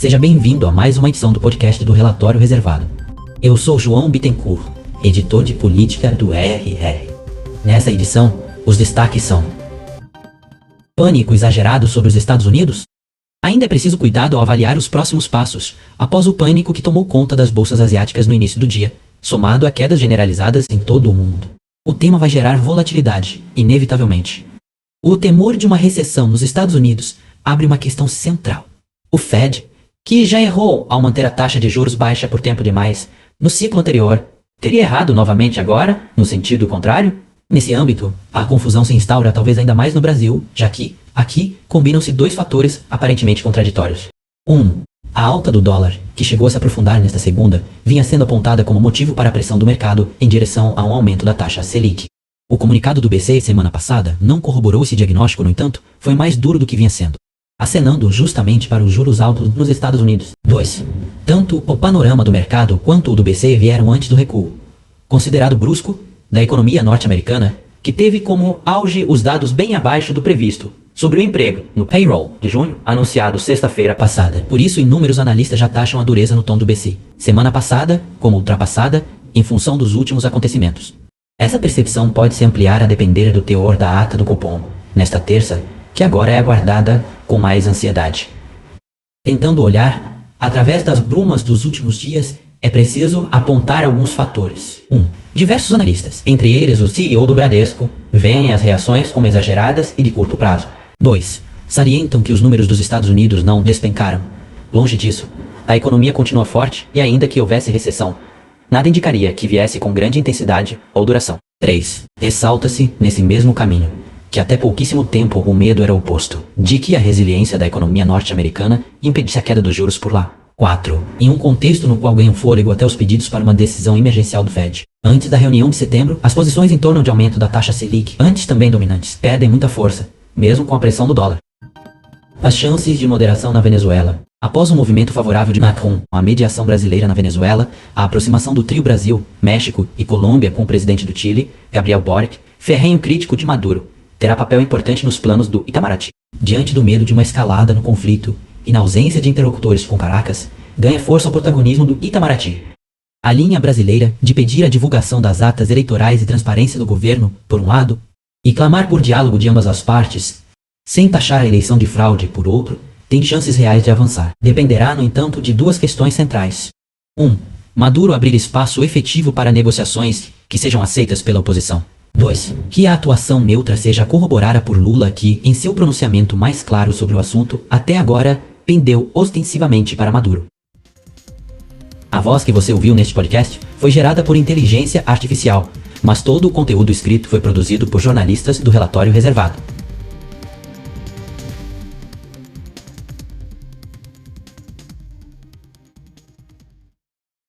Seja bem-vindo a mais uma edição do podcast do Relatório Reservado. Eu sou João Bittencourt, editor de política do RR. Nessa edição, os destaques são: pânico exagerado sobre os Estados Unidos? Ainda é preciso cuidado ao avaliar os próximos passos, após o pânico que tomou conta das bolsas asiáticas no início do dia, somado a quedas generalizadas em todo o mundo. O tema vai gerar volatilidade, inevitavelmente. O temor de uma recessão nos Estados Unidos abre uma questão central. O Fed, que já errou ao manter a taxa de juros baixa por tempo demais no ciclo anterior, teria errado novamente agora, no sentido contrário? Nesse âmbito, a confusão se instaura talvez ainda mais no Brasil, já que, aqui, combinam-se dois fatores aparentemente contraditórios. A alta do dólar, que chegou a se aprofundar nesta segunda, vinha sendo apontada como motivo para a pressão do mercado em direção a um aumento da taxa Selic. O comunicado do BC semana passada não corroborou esse diagnóstico, no entanto, foi mais duro do que vinha sendo, acenando justamente para os juros altos nos Estados Unidos. 2. Tanto o panorama do mercado quanto o do BC vieram antes do recuo, considerado brusco, da economia norte-americana, que teve como auge os dados bem abaixo do previsto sobre o emprego, no payroll de junho, anunciado sexta-feira passada. Por isso, inúmeros analistas já taxam a dureza no tom do BC, semana passada como ultrapassada, em função dos últimos acontecimentos. Essa percepção pode se ampliar a depender do teor da ata do Copom, nesta terça, que agora é aguardada com mais ansiedade. Tentando olhar, através das brumas dos últimos dias, é preciso apontar alguns fatores. 1. Diversos analistas, entre eles o CEO do Bradesco, veem as reações como exageradas e de curto prazo. 2. Salientam que os números dos Estados Unidos não despencaram. Longe disso, a economia continua forte e ainda que houvesse recessão, nada indicaria que viesse com grande intensidade ou duração. 3. Ressalta-se, nesse mesmo caminho, que até pouquíssimo tempo o medo era oposto, de que a resiliência da economia norte-americana impedisse a queda dos juros por lá. 4. Em um contexto no qual ganham fôlego até os pedidos para uma decisão emergencial do Fed. Antes da reunião de setembro, as posições em torno de aumento da taxa Selic, antes também dominantes, perdem muita força, mesmo com a pressão do dólar. As chances de moderação na Venezuela. Após o movimento favorável de Macron à mediação brasileira na Venezuela, a aproximação do trio Brasil, México e Colômbia com o presidente do Chile, Gabriel Boric, ferrenho crítico de Maduro, terá papel importante nos planos do Itamaraty. Diante do medo de uma escalada no conflito e na ausência de interlocutores com Caracas, ganha força o protagonismo do Itamaraty. A linha brasileira de pedir a divulgação das atas eleitorais e transparência do governo, por um lado, e clamar por diálogo de ambas as partes, sem taxar a eleição de fraude, por outro, tem chances reais de avançar. Dependerá, no entanto, de duas questões centrais. 1. Maduro abrir espaço efetivo para negociações que sejam aceitas pela oposição. 2. Que a atuação neutra seja corroborada por Lula, que, em seu pronunciamento mais claro sobre o assunto, até agora, pendeu ostensivamente para Maduro. A voz que você ouviu neste podcast foi gerada por inteligência artificial, mas todo o conteúdo escrito foi produzido por jornalistas do Relatório Reservado.